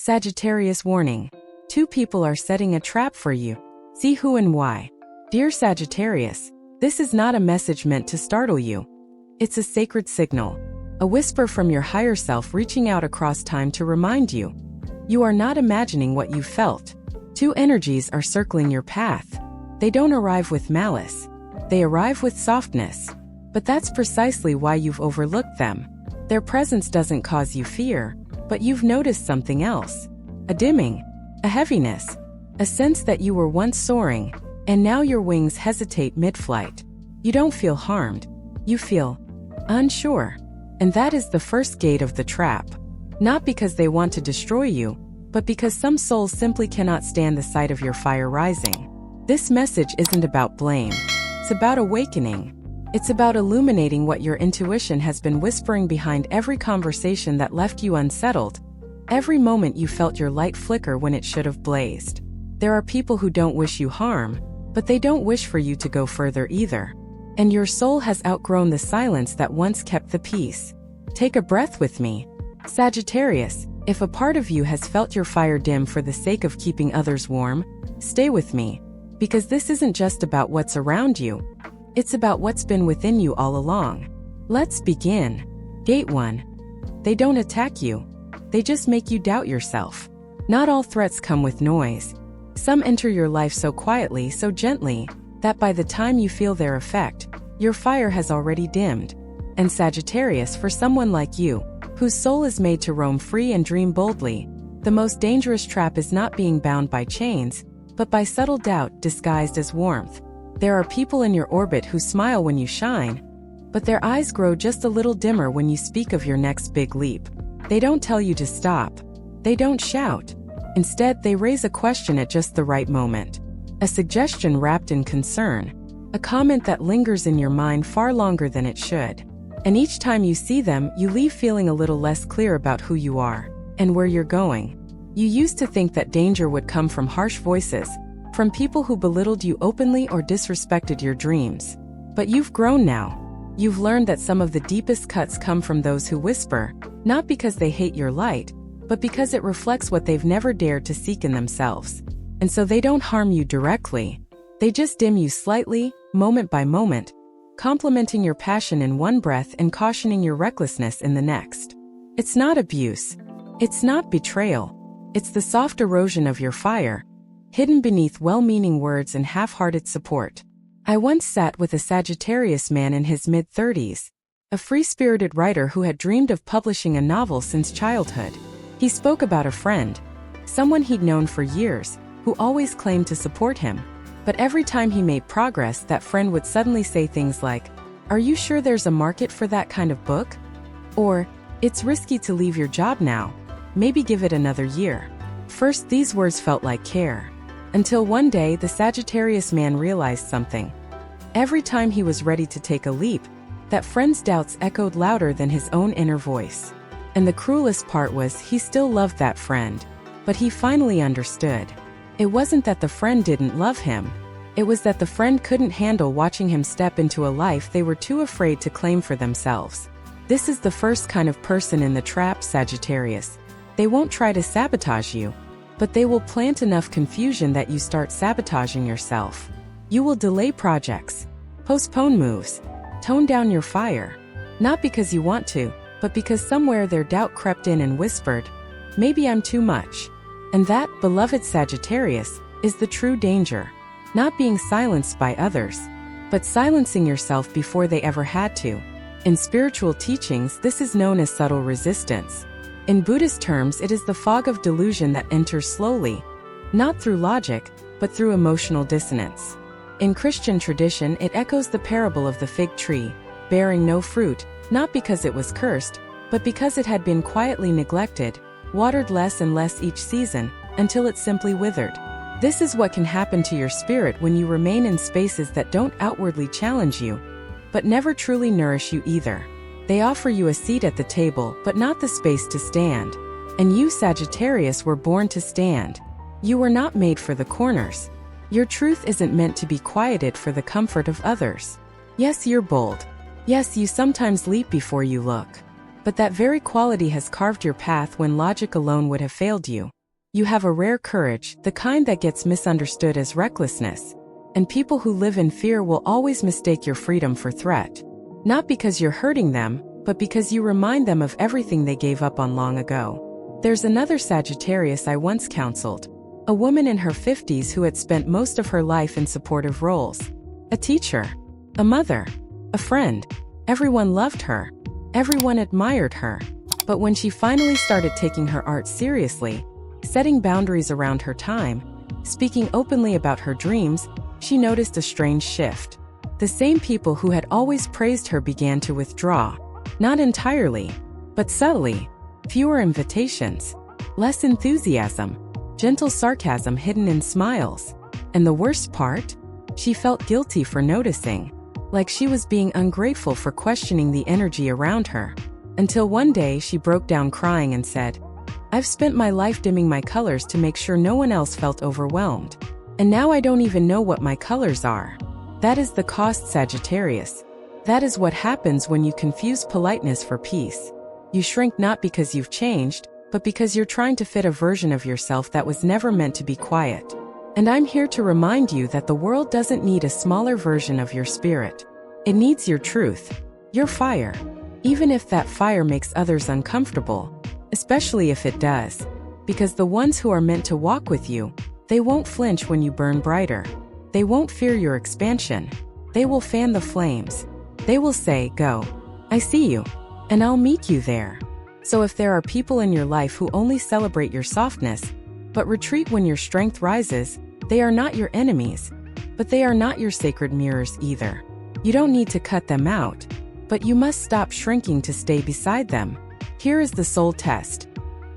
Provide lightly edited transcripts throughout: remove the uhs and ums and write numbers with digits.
Sagittarius warning. Two people are setting a trap for you. See who and why. Dear Sagittarius, this is not a message meant to startle you. It's a sacred signal, a whisper from your higher self reaching out across time to remind you. You are not imagining what you felt. Two energies are circling your path. They don't arrive with malice. They arrive with softness. But that's precisely why you've overlooked them. Their presence doesn't cause you fear, but you've noticed something else. A dimming, a heaviness, a sense that you were once soaring, and now your wings hesitate mid-flight. You don't feel harmed. You feel unsure. And that is the first gate of the trap. Not because they want to destroy you, but because some souls simply cannot stand the sight of your fire rising. This message isn't about blame. It's about awakening. It's about illuminating what your intuition has been whispering behind every conversation that left you unsettled, every moment you felt your light flicker when it should have blazed. There are people who don't wish you harm, but they don't wish for you to go further either. And your soul has outgrown the silence that once kept the peace. Take a breath with me. Sagittarius, if a part of you has felt your fire dim for the sake of keeping others warm, stay with me. Because this isn't just about what's around you. It's about what's been within you all along. Let's begin. Gate 1. They don't attack you. They just make you doubt yourself. Not all threats come with noise. Some enter your life so quietly, so gently, that by the time you feel their effect, your fire has already dimmed. And Sagittarius, for someone like you, whose soul is made to roam free and dream boldly, the most dangerous trap is not being bound by chains, but by subtle doubt disguised as warmth. There are people in your orbit who smile when you shine, but their eyes grow just a little dimmer when you speak of your next big leap. They don't tell you to stop. They don't shout. Instead, they raise a question at just the right moment. A suggestion wrapped in concern. A comment that lingers in your mind far longer than it should. And each time you see them, you leave feeling a little less clear about who you are and where you're going. You used to think that danger would come from harsh voices, from people who belittled you openly or disrespected your dreams. But you've grown now. You've learned that some of the deepest cuts come from those who whisper, not because they hate your light, but because it reflects what they've never dared to seek in themselves. And so they don't harm you directly. They just dim you slightly, moment by moment, complimenting your passion in one breath and cautioning your recklessness in the next. It's not abuse. It's not betrayal. It's the soft erosion of your fire, hidden beneath well-meaning words and half-hearted support. I once sat with a Sagittarius man in his mid-30s, a free-spirited writer who had dreamed of publishing a novel since childhood. He spoke about a friend, someone he'd known for years, who always claimed to support him. But every time he made progress, that friend would suddenly say things like, "Are you sure there's a market for that kind of book?" Or, "It's risky to leave your job now. Maybe give it another year." First, these words felt like care. Until one day, the Sagittarius man realized something. Every time he was ready to take a leap, that friend's doubts echoed louder than his own inner voice. And the cruelest part was, he still loved that friend. But he finally understood. It wasn't that the friend didn't love him. It was that the friend couldn't handle watching him step into a life they were too afraid to claim for themselves. This is the first kind of person in the trap, Sagittarius. They won't try to sabotage you, but they will plant enough confusion that you start sabotaging yourself. You will delay projects, postpone moves, tone down your fire. Not because you want to, but because somewhere their doubt crept in and whispered, "Maybe I'm too much." And that, beloved Sagittarius, is the true danger. Not being silenced by others, but silencing yourself before they ever had to. In spiritual teachings, this is known as subtle resistance. In Buddhist terms, it is the fog of delusion that enters slowly, not through logic, but through emotional dissonance. In Christian tradition, it echoes the parable of the fig tree, bearing no fruit, not because it was cursed, but because it had been quietly neglected, watered less and less each season, until it simply withered. This is what can happen to your spirit when you remain in spaces that don't outwardly challenge you, but never truly nourish you either. They offer you a seat at the table, but not the space to stand. And you, Sagittarius, were born to stand. You were not made for the corners. Your truth isn't meant to be quieted for the comfort of others. Yes, you're bold. Yes, you sometimes leap before you look. But that very quality has carved your path when logic alone would have failed you. You have a rare courage, the kind that gets misunderstood as recklessness. And people who live in fear will always mistake your freedom for threat. Not because you're hurting them, but because you remind them of everything they gave up on long ago. There's another Sagittarius I once counseled. A woman in her 50s who had spent most of her life in supportive roles. A teacher, a mother, a friend. Everyone loved her. Everyone admired her. But when she finally started taking her art seriously, setting boundaries around her time, speaking openly about her dreams, she noticed a strange shift. The same people who had always praised her began to withdraw. Not entirely, but subtly. Fewer invitations, less enthusiasm, gentle sarcasm hidden in smiles. And the worst part? She felt guilty for noticing, like she was being ungrateful for questioning the energy around her. Until one day she broke down crying and said, "I've spent my life dimming my colors to make sure no one else felt overwhelmed. And now I don't even know what my colors are." That is the cost, Sagittarius. That is what happens when you confuse politeness for peace. You shrink not because you've changed, but because you're trying to fit a version of yourself that was never meant to be quiet. And I'm here to remind you that the world doesn't need a smaller version of your spirit. It needs your truth, your fire. Even if that fire makes others uncomfortable, especially if it does. Because the ones who are meant to walk with you, they won't flinch when you burn brighter. They won't fear your expansion. They will fan the flames. They will say, "Go. I see you. And I'll meet you there." So if there are people in your life who only celebrate your softness, but retreat when your strength rises, they are not your enemies, but they are not your sacred mirrors either. You don't need to cut them out, but you must stop shrinking to stay beside them. Here is the soul test.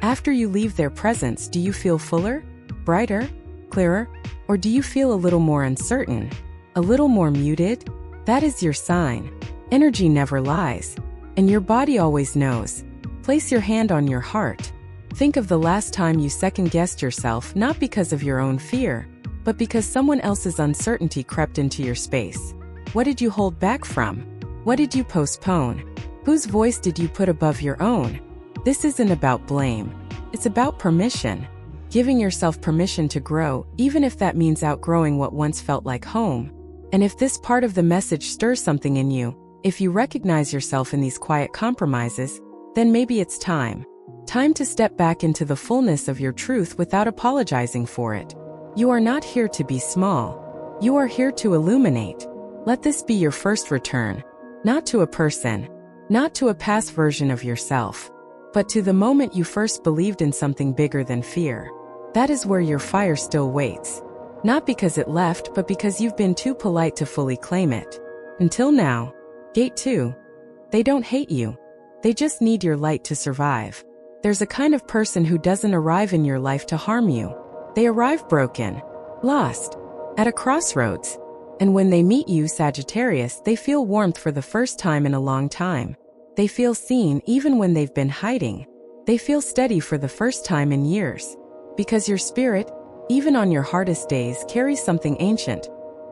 After you leave their presence, do you feel fuller, brighter, clearer, or do you feel a little more uncertain, a little more muted? That is your sign. Energy never lies, and your body always knows. Place your hand on your heart. Think of the last time you second-guessed yourself, not because of your own fear, but because someone else's uncertainty crept into your space. What did you hold back from? What did you postpone? Whose voice did you put above your own? This isn't about blame. It's about permission. Giving yourself permission to grow, even if that means outgrowing what once felt like home. And if this part of the message stirs something in you, if you recognize yourself in these quiet compromises, then maybe it's time. Time to step back into the fullness of your truth without apologizing for it. You are not here to be small. You are here to illuminate. Let this be your first return. Not to a person, not to a past version of yourself, but to the moment you first believed in something bigger than fear. That is where your fire still waits. Not because it left, but because you've been too polite to fully claim it. Until now. Gate 2. They don't hate you. They just need your light to survive. There's a kind of person who doesn't arrive in your life to harm you. They arrive broken, lost, at a crossroads. And when they meet you, Sagittarius, they feel warmth for the first time in a long time. They feel seen even when they've been hiding. They feel steady for the first time in years. Because your spirit, even on your hardest days, carries something ancient.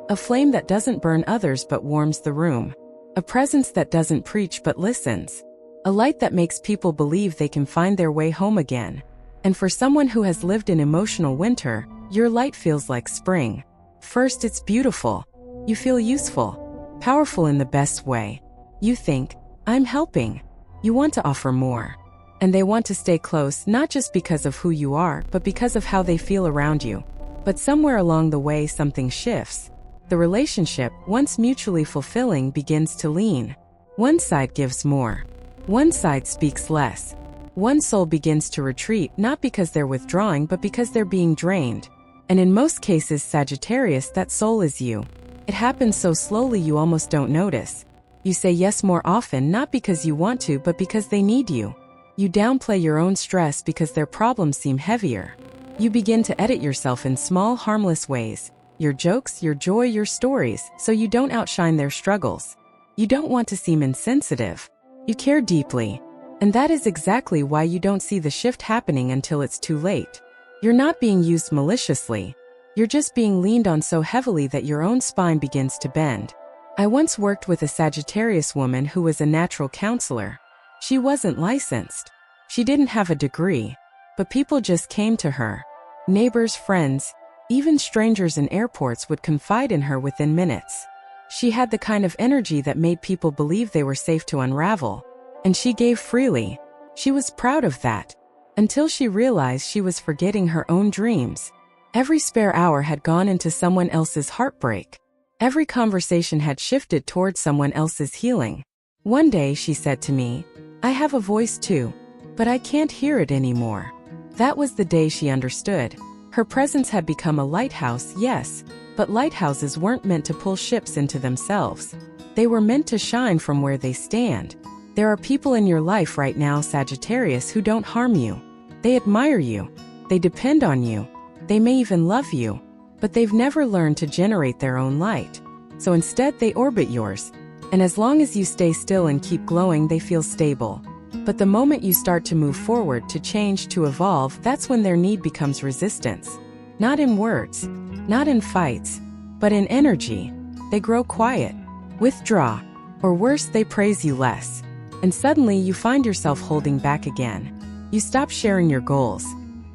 A flame that doesn't burn others but warms the room. A presence that doesn't preach but listens. A light that makes people believe they can find their way home again. And for someone who has lived in emotional winter, your light feels like spring. First, it's beautiful. You feel useful, powerful in the best way. You think, I'm helping. You want to offer more. And they want to stay close, not just because of who you are, but because of how they feel around you. But somewhere along the way, something shifts. The relationship, once mutually fulfilling, begins to lean. One side gives more. One side speaks less. One soul begins to retreat, not because they're withdrawing, but because they're being drained. And in most cases, Sagittarius, that soul is you. It happens so slowly you almost don't notice. You say yes more often, not because you want to, but because they need you. You downplay your own stress because their problems seem heavier. You begin to edit yourself in small, harmless ways. Your jokes, your joy, your stories, so you don't outshine their struggles. You don't want to seem insensitive. You care deeply. And that is exactly why you don't see the shift happening until it's too late. You're not being used maliciously. You're just being leaned on so heavily that your own spine begins to bend. I once worked with a Sagittarius woman who was a natural counselor. She wasn't licensed. She didn't have a degree. But people just came to her. Neighbors, friends, even strangers in airports would confide in her within minutes. She had the kind of energy that made people believe they were safe to unravel. And she gave freely. She was proud of that. Until she realized she was forgetting her own dreams. Every spare hour had gone into someone else's heartbreak. Every conversation had shifted toward someone else's healing. One day she said to me, "I have a voice too, but I can't hear it anymore." That was the day she understood. Her presence had become a lighthouse, yes, but lighthouses weren't meant to pull ships into themselves. They were meant to shine from where they stand. There are people in your life right now, Sagittarius, who don't harm you. They admire you. They depend on you. They may even love you, but they've never learned to generate their own light. So instead they orbit yours. And as long as you stay still and keep glowing, they feel stable. But the moment you start to move forward, to change, to evolve, that's when their need becomes resistance. Not in words, not in fights, but in energy. They grow quiet, withdraw, or worse, they praise you less. And suddenly you find yourself holding back again. You stop sharing your goals.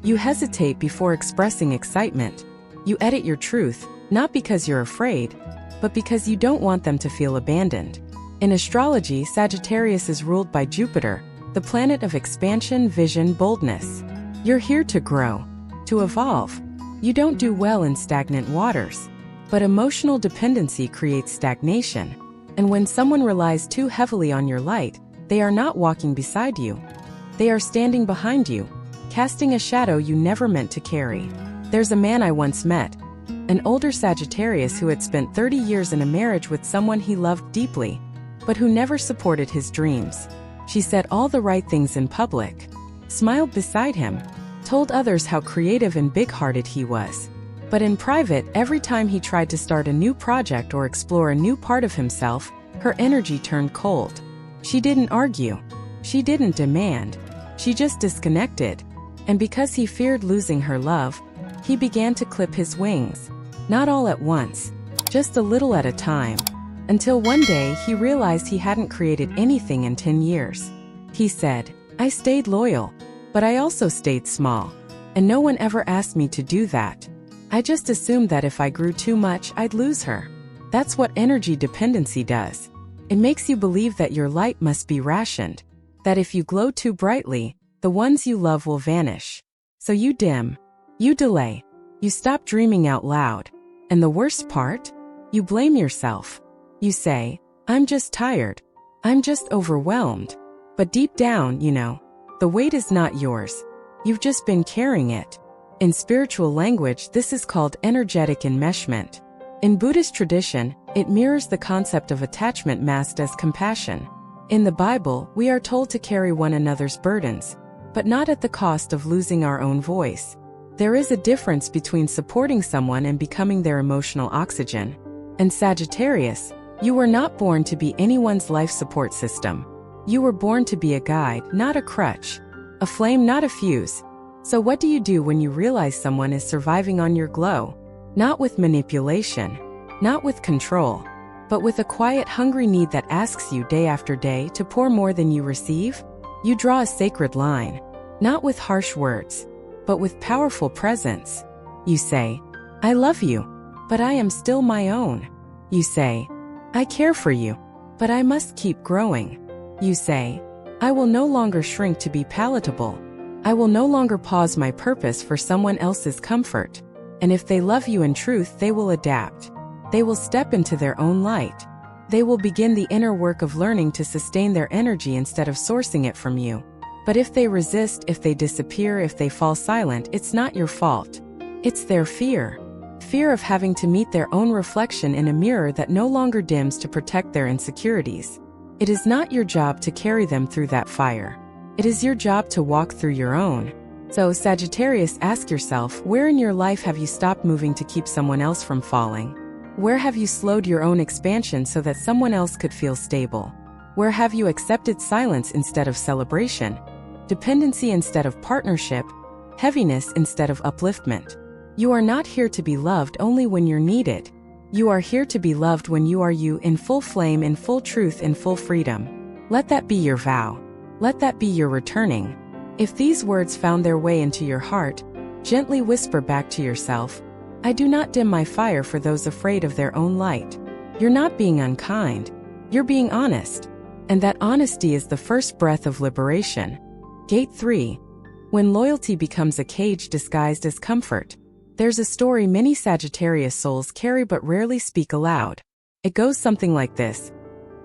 You hesitate before expressing excitement. You edit your truth, not because you're afraid, but because you don't want them to feel abandoned. In astrology, Sagittarius is ruled by Jupiter, the planet of expansion, vision, boldness. You're here to grow, to evolve. You don't do well in stagnant waters. But emotional dependency creates stagnation. And when someone relies too heavily on your light, they are not walking beside you. They are standing behind you, casting a shadow you never meant to carry. There's a man I once met, an older Sagittarius who had spent 30 years in a marriage with someone he loved deeply, but who never supported his dreams. She said all the right things in public, smiled beside him, told others how creative and big-hearted he was. But in private, every time he tried to start a new project or explore a new part of himself, her energy turned cold. She didn't argue. She didn't demand. She just disconnected. And because he feared losing her love, he began to clip his wings. Not all at once, just a little at a time. Until one day he realized he hadn't created anything in 10 years. He said, "I stayed loyal, but I also stayed small. And no one ever asked me to do that. I just assumed that if I grew too much, I'd lose her." That's what energy dependency does. It makes you believe that your light must be rationed, that if you glow too brightly, the ones you love will vanish. So you dim, you delay, you stop dreaming out loud. And the worst part? You blame yourself. You say, "I'm just tired. I'm just overwhelmed." But deep down, you know, the weight is not yours. You've just been carrying it. In spiritual language, this is called energetic enmeshment. In Buddhist tradition, it mirrors the concept of attachment masked as compassion. In the Bible, we are told to carry one another's burdens, but not at the cost of losing our own voice. There is a difference between supporting someone and becoming their emotional oxygen. And Sagittarius, you were not born to be anyone's life support system. You were born to be a guide, not a crutch. A flame, not a fuse. So what do you do when you realize someone is surviving on your glow? Not with manipulation, not with control, but with a quiet, hungry need that asks you day after day to pour more than you receive? You draw a sacred line, not with harsh words, but with powerful presence. You say, "I love you, but I am still my own." You say, "I care for you, but I must keep growing." You say, "I will no longer shrink to be palatable. I will no longer pause my purpose for someone else's comfort." And if they love you in truth, they will adapt. They will step into their own light. They will begin the inner work of learning to sustain their energy instead of sourcing it from you. But if they resist, if they disappear, if they fall silent, it's not your fault. It's their fear. Fear of having to meet their own reflection in a mirror that no longer dims to protect their insecurities. It is not your job to carry them through that fire. It is your job to walk through your own. So, Sagittarius, ask yourself, where in your life have you stopped moving to keep someone else from falling? Where have you slowed your own expansion so that someone else could feel stable? Where have you accepted silence instead of celebration? Dependency instead of partnership? Heaviness instead of upliftment? You are not here to be loved only when you're needed. You are here to be loved when you are you, in full flame, in full truth, in full freedom. Let that be your vow. Let that be your returning. If these words found their way into your heart, gently whisper back to yourself, I do not dim my fire for those afraid of their own light. You're not being unkind. You're being honest. And that honesty is the first breath of liberation. Gate 3. When loyalty becomes a cage disguised as comfort. There's a story many Sagittarius souls carry but rarely speak aloud. It goes something like this.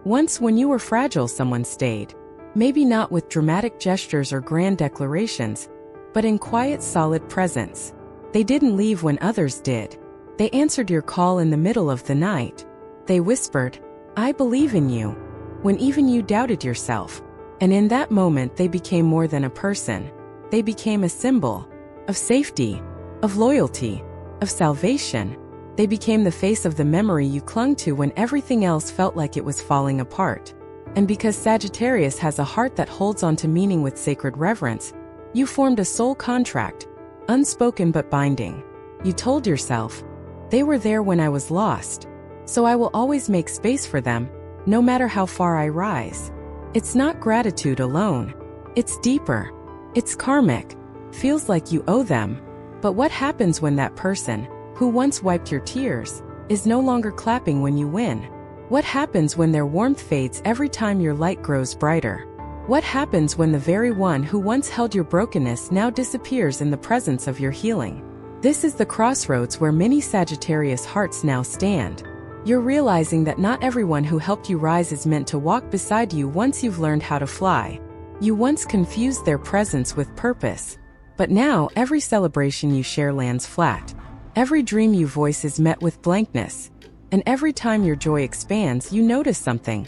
Once when you were fragile, someone stayed. Maybe not with dramatic gestures or grand declarations, but in quiet, solid presence. They didn't leave when others did. They answered your call in the middle of the night. They whispered, I believe in you, when even you doubted yourself. And in that moment they became more than a person. They became a symbol of safety, of loyalty, of salvation. They became the face of the memory you clung to when everything else felt like it was falling apart. And because Sagittarius has a heart that holds on to meaning with sacred reverence, you formed a soul contract, unspoken but binding. You told yourself, they were there when I was lost, so I will always make space for them, no matter how far I rise. It's not gratitude alone. It's deeper. It's karmic. Feels like you owe them. But what happens when that person, who once wiped your tears, is no longer clapping when you win? What happens when their warmth fades every time your light grows brighter? What happens when the very one who once held your brokenness now disappears in the presence of your healing? This is the crossroads where many Sagittarius hearts now stand. You're realizing that not everyone who helped you rise is meant to walk beside you once you've learned how to fly. You once confused their presence with purpose. But now every celebration you share lands flat. Every dream you voice is met with blankness. And every time your joy expands, you notice something.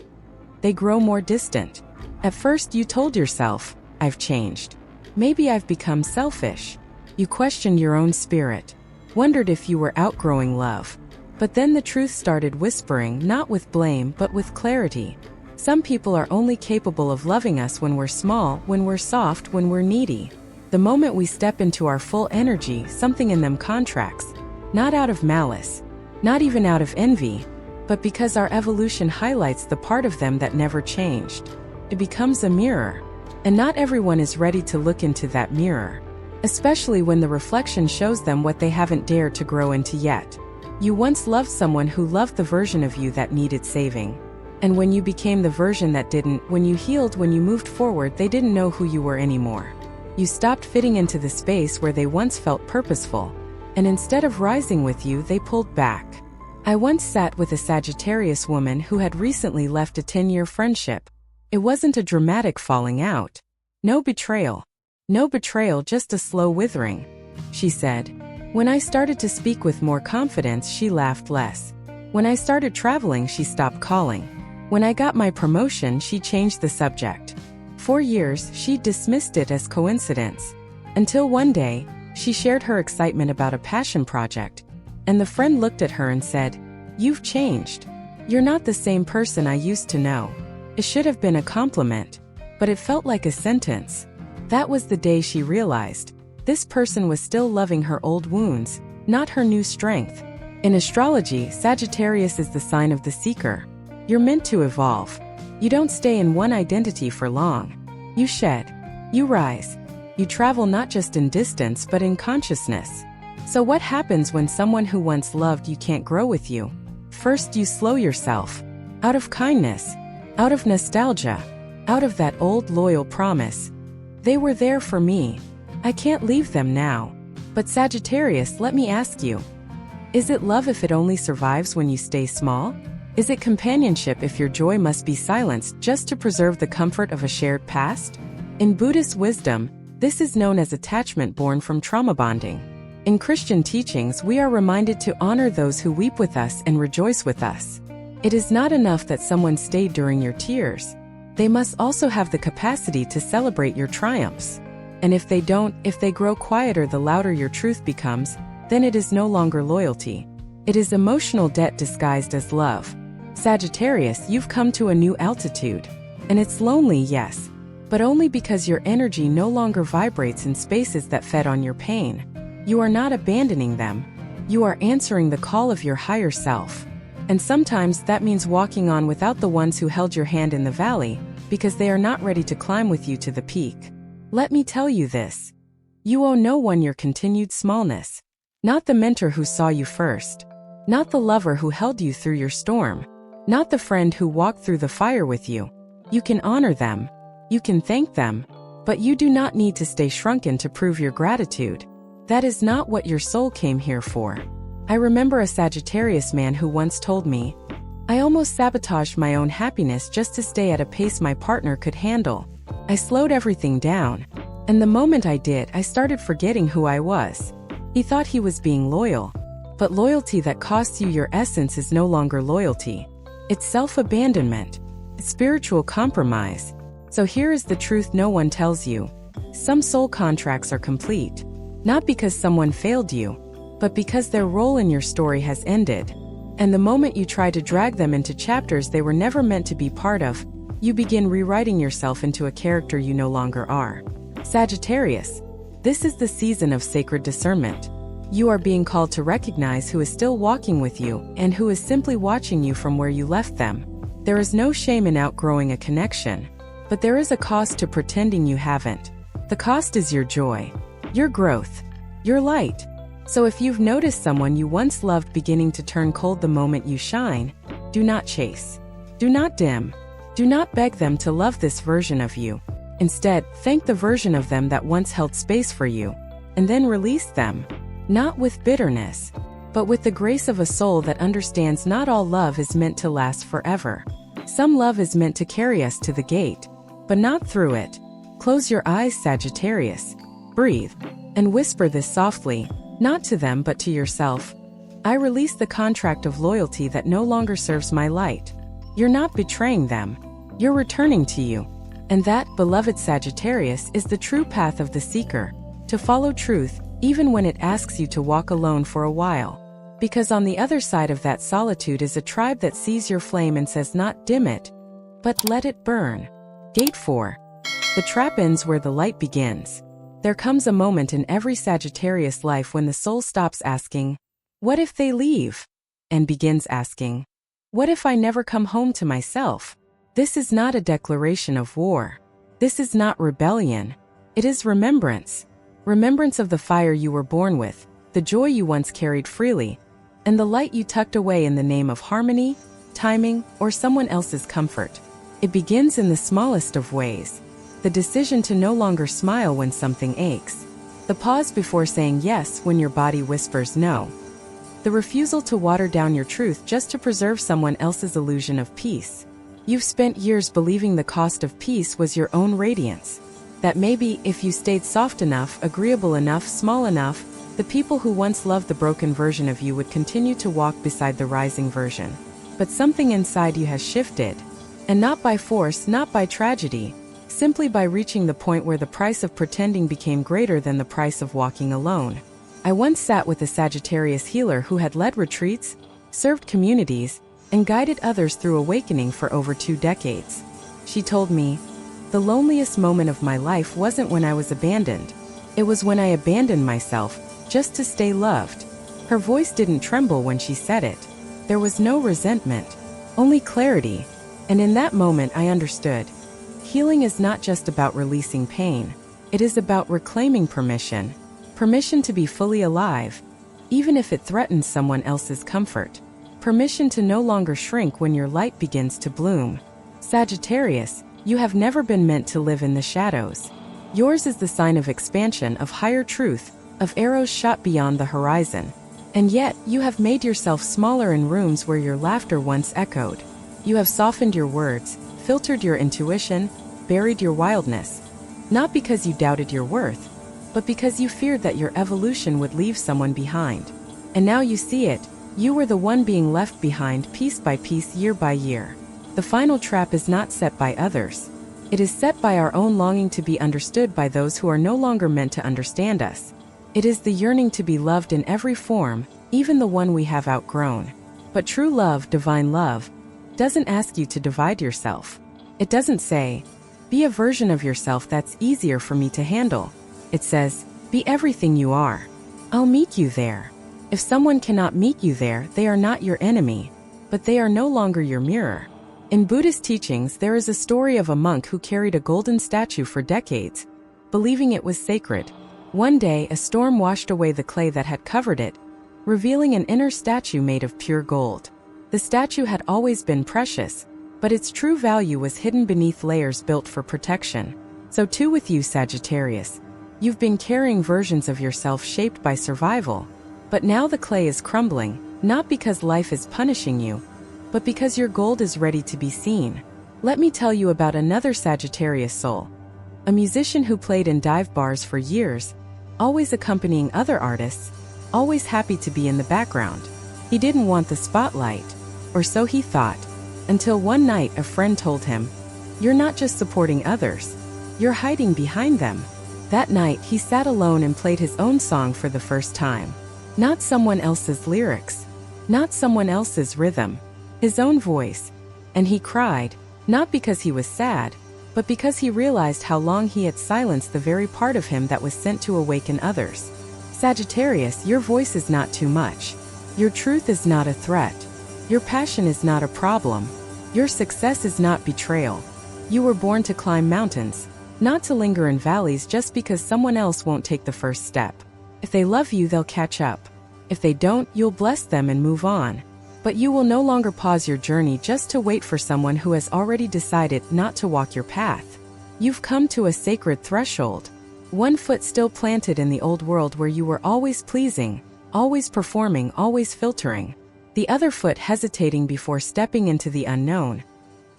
They grow more distant. At first you told yourself, I've changed. Maybe I've become selfish. You questioned your own spirit, wondered if you were outgrowing love. But then the truth started whispering, not with blame but with clarity. Some people are only capable of loving us when we're small, when we're soft, when we're needy. The moment we step into our full energy, something in them contracts. Not out of malice, not even out of envy, but because our evolution highlights the part of them that never changed. It becomes a mirror. And not everyone is ready to look into that mirror, especially when the reflection shows them what they haven't dared to grow into yet. You once loved someone who loved the version of you that needed saving. And when you became the version that didn't, when you healed, when you moved forward, they didn't know who you were anymore. You stopped fitting into the space where they once felt purposeful. And instead of rising with you, they pulled back. I once sat with a Sagittarius woman who had recently left a 10-year friendship. It wasn't a dramatic falling out. No betrayal. No betrayal, just a slow withering. She said, when I started to speak with more confidence, she laughed less. When I started traveling, she stopped calling. When I got my promotion, she changed the subject. For years, she dismissed it as coincidence. Until one day, she shared her excitement about a passion project. And the friend looked at her and said, you've changed. You're not the same person I used to know. It should have been a compliment, but it felt like a sentence. That was the day she realized this person was still loving her old wounds, not her new strength. In astrology, Sagittarius is the sign of the seeker. You're meant to evolve. You don't stay in one identity for long. You shed. You rise. You travel not just in distance but in consciousness. So what happens when someone who once loved you can't grow with you? First, you slow yourself. Out of kindness. Out of nostalgia. Out of that old loyal promise. They were there for me. I can't leave them now. But Sagittarius, let me ask you. Is it love if it only survives when you stay small? Is it companionship if your joy must be silenced just to preserve the comfort of a shared past? In Buddhist wisdom, this is known as attachment born from trauma bonding. In Christian teachings, we are reminded to honor those who weep with us and rejoice with us. It is not enough that someone stayed during your tears. They must also have the capacity to celebrate your triumphs. And if they don't, if they grow quieter the louder your truth becomes, then it is no longer loyalty. It is emotional debt disguised as love. Sagittarius, you've come to a new altitude. And it's lonely, yes, but only because your energy no longer vibrates in spaces that fed on your pain. You are not abandoning them. You are answering the call of your higher self. And sometimes that means walking on without the ones who held your hand in the valley, because they are not ready to climb with you to the peak. Let me tell you this. You owe no one your continued smallness. Not the mentor who saw you first. Not the lover who held you through your storm. Not the friend who walked through the fire with you. You can honor them. You can thank them. But you do not need to stay shrunken to prove your gratitude. That is not what your soul came here for. I remember a Sagittarius man who once told me, I almost sabotaged my own happiness just to stay at a pace my partner could handle. I slowed everything down. And the moment I did, I started forgetting who I was. He thought he was being loyal. But loyalty that costs you your essence is no longer loyalty. It's self-abandonment. It's spiritual compromise. So here is the truth no one tells you. Some soul contracts are complete. Not because someone failed you, but because their role in your story has ended. And the moment you try to drag them into chapters they were never meant to be part of, you begin rewriting yourself into a character you no longer are. Sagittarius, this is the season of sacred discernment. You are being called to recognize who is still walking with you and who is simply watching you from where you left them. There is no shame in outgrowing a connection, but there is a cost to pretending you haven't. The cost is your joy, your growth, your light. So if you've noticed someone you once loved beginning to turn cold the moment you shine, do not chase. Do not dim. Do not beg them to love this version of you. Instead, thank the version of them that once held space for you, and then release them. Not with bitterness, but with the grace of a soul that understands not all love is meant to last forever. Some love is meant to carry us to the gate, but not through it. Close your eyes, Sagittarius. Breathe, and whisper this softly, not to them but to yourself. I release the contract of loyalty that no longer serves my light. You're not betraying them. You're returning to you. And that, beloved Sagittarius, is the true path of the seeker, to follow truth, even when it asks you to walk alone for a while. Because on the other side of that solitude is a tribe that sees your flame and says not dim it, but let it burn. Gate 4. The trap ends where the light begins. There comes a moment in every Sagittarius life when the soul stops asking, what if they leave? And begins asking, what if I never come home to myself? This is not a declaration of war. This is not rebellion. It is remembrance. Remembrance of the fire you were born with, the joy you once carried freely, and the light you tucked away in the name of harmony, timing, or someone else's comfort. It begins in the smallest of ways. The decision to no longer smile when something aches. The pause before saying yes when your body whispers no. The refusal to water down your truth just to preserve someone else's illusion of peace. You've spent years believing the cost of peace was your own radiance. That maybe, if you stayed soft enough, agreeable enough, small enough, the people who once loved the broken version of you would continue to walk beside the rising version. But something inside you has shifted. And not by force, not by tragedy, simply by reaching the point where the price of pretending became greater than the price of walking alone. I once sat with a Sagittarius healer who had led retreats, served communities, and guided others through awakening for over 2 decades. She told me, the loneliest moment of my life wasn't when I was abandoned. It was when I abandoned myself, just to stay loved. Her voice didn't tremble when she said it. There was no resentment, only clarity. And in that moment I understood. Healing is not just about releasing pain. It is about reclaiming permission. Permission to be fully alive, even if it threatens someone else's comfort. Permission to no longer shrink when your light begins to bloom. Sagittarius, you have never been meant to live in the shadows. Yours is the sign of expansion, of higher truth, of arrows shot beyond the horizon. And yet, you have made yourself smaller in rooms where your laughter once echoed. You have softened your words, filtered your intuition, buried your wildness. Not because you doubted your worth, but because you feared that your evolution would leave someone behind. And now you see it, you were the one being left behind piece by piece, year by year. The final trap is not set by others. It is set by our own longing to be understood by those who are no longer meant to understand us. It is the yearning to be loved in every form, even the one we have outgrown. But true love, divine love, doesn't ask you to divide yourself. It doesn't say, be a version of yourself that's easier for me to handle. It says, be everything you are. I'll meet you there. If someone cannot meet you there, they are not your enemy, but they are no longer your mirror. In Buddhist teachings, there is a story of a monk who carried a golden statue for decades, believing it was sacred. One day, a storm washed away the clay that had covered it, revealing an inner statue made of pure gold. The statue had always been precious, but its true value was hidden beneath layers built for protection. So too with you, Sagittarius. You've been carrying versions of yourself shaped by survival, but now the clay is crumbling, not because life is punishing you, but because your gold is ready to be seen. Let me tell you about another Sagittarius soul. A musician who played in dive bars for years, always accompanying other artists, always happy to be in the background. He didn't want the spotlight, or so he thought, until one night a friend told him, "You're not just supporting others, you're hiding behind them." That night he sat alone and played his own song for the first time. Not someone else's lyrics, not someone else's rhythm, his own voice. And he cried, not because he was sad, but because he realized how long he had silenced the very part of him that was sent to awaken others. Sagittarius, your voice is not too much. Your truth is not a threat. Your passion is not a problem. Your success is not betrayal. You were born to climb mountains, not to linger in valleys just because someone else won't take the first step. If they love you, they'll catch up. If they don't, you'll bless them and move on. But you will no longer pause your journey just to wait for someone who has already decided not to walk your path. You've come to a sacred threshold. One foot still planted in the old world where you were always pleasing, always performing, always filtering. The other foot hesitating before stepping into the unknown.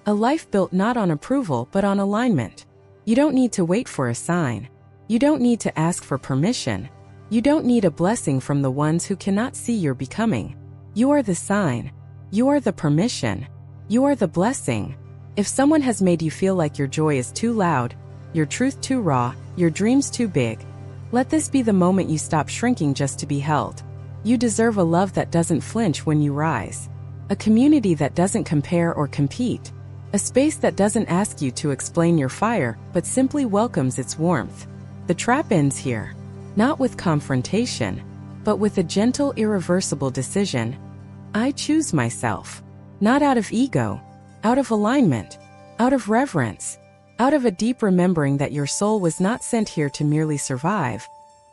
A life built not on approval but on alignment. You don't need to wait for a sign. You don't need to ask for permission. You don't need a blessing from the ones who cannot see your becoming. You are the sign. You are the permission. You are the blessing. If someone has made you feel like your joy is too loud, your truth too raw, your dreams too big, let this be the moment you stop shrinking just to be held. You deserve a love that doesn't flinch when you rise. A community that doesn't compare or compete. A space that doesn't ask you to explain your fire, but simply welcomes its warmth. The trap ends here. Not with confrontation, but with a gentle, irreversible decision. I choose myself. Not out of ego, out of alignment, out of reverence, out of a deep remembering that your soul was not sent here to merely survive.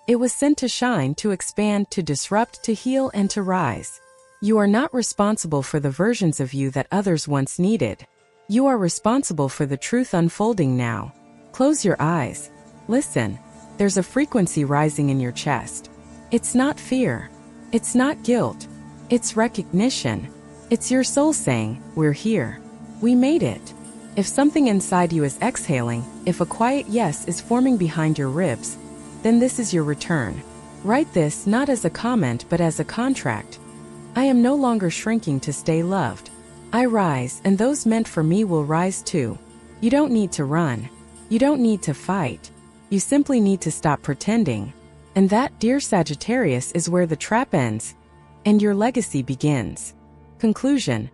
It was sent to shine, to expand, to disrupt, to heal, and to rise. You are not responsible for the versions of you that others once needed. You are responsible for the truth unfolding now. Close your eyes. Listen. There's a frequency rising in your chest. It's not fear. It's not guilt. It's recognition. It's your soul saying, "We're here. We made it." If something inside you is exhaling, if a quiet yes is forming behind your ribs, then this is your return. Write this not as a comment but as a contract. I am no longer shrinking to stay loved. I rise, and those meant for me will rise too. You don't need to run. You don't need to fight. You simply need to stop pretending. And that, dear Sagittarius, is where the trap ends, and your legacy begins. Conclusion.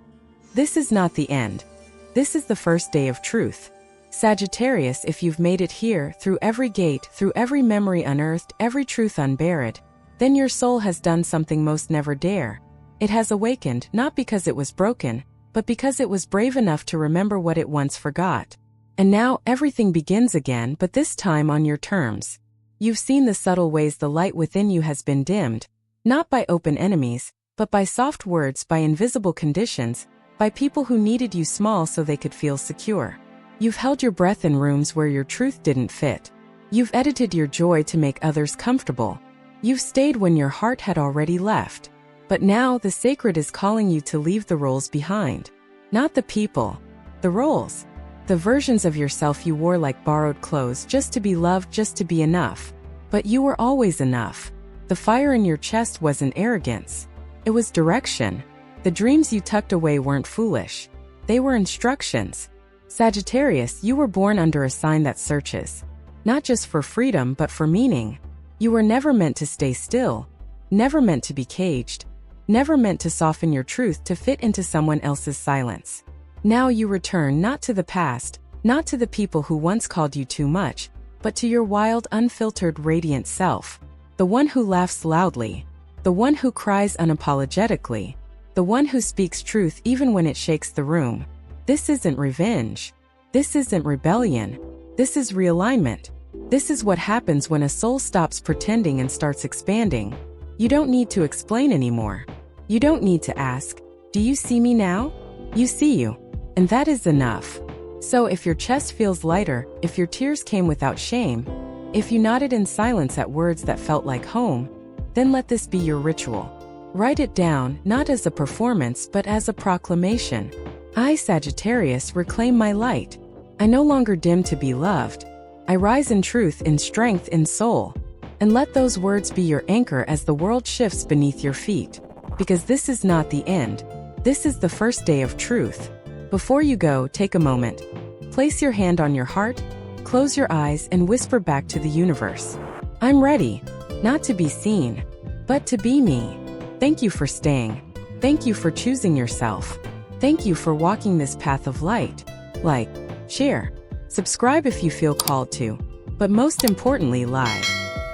This is not the end. This is the first day of truth. Sagittarius, if you've made it here, through every gate, through every memory unearthed, every truth unburied, then your soul has done something most never dare. It has awakened, not because it was broken, but because it was brave enough to remember what it once forgot. And now everything begins again, but this time on your terms. You've seen the subtle ways the light within you has been dimmed, not by open enemies, but by soft words, by invisible conditions, by people who needed you small so they could feel secure. You've held your breath in rooms where your truth didn't fit. You've edited your joy to make others comfortable. You've stayed when your heart had already left. But now the sacred is calling you to leave the roles behind. Not the people, the roles. The versions of yourself you wore like borrowed clothes just to be loved, just to be enough. But you were always enough. The fire in your chest wasn't arrogance. It was direction. The dreams you tucked away weren't foolish. They were instructions. Sagittarius, you were born under a sign that searches. Not just for freedom, but for meaning. You were never meant to stay still. Never meant to be caged. Never meant to soften your truth to fit into someone else's silence. Now you return not to the past, not to the people who once called you too much, but to your wild, unfiltered, radiant self. The one who laughs loudly. The one who cries unapologetically. The one who speaks truth even when it shakes the room. This isn't revenge. This isn't rebellion. This is realignment. This is what happens when a soul stops pretending and starts expanding. You don't need to explain anymore. You don't need to ask, "Do you see me now?" You see you. And that is enough. So if your chest feels lighter, if your tears came without shame, if you nodded in silence at words that felt like home, then let this be your ritual. Write it down, not as a performance but as a proclamation. I, Sagittarius, reclaim my light. I no longer dim to be loved. I rise in truth, in strength, in soul. And let those words be your anchor as the world shifts beneath your feet. Because this is not the end. This is the first day of truth. Before you go, take a moment. Place your hand on your heart, close your eyes, and whisper back to the universe. I'm ready, not to be seen, but to be me. Thank you for staying. Thank you for choosing yourself. Thank you for walking this path of light. Like, share, subscribe if you feel called to, but most importantly, live.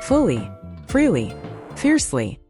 Fully, freely, fiercely.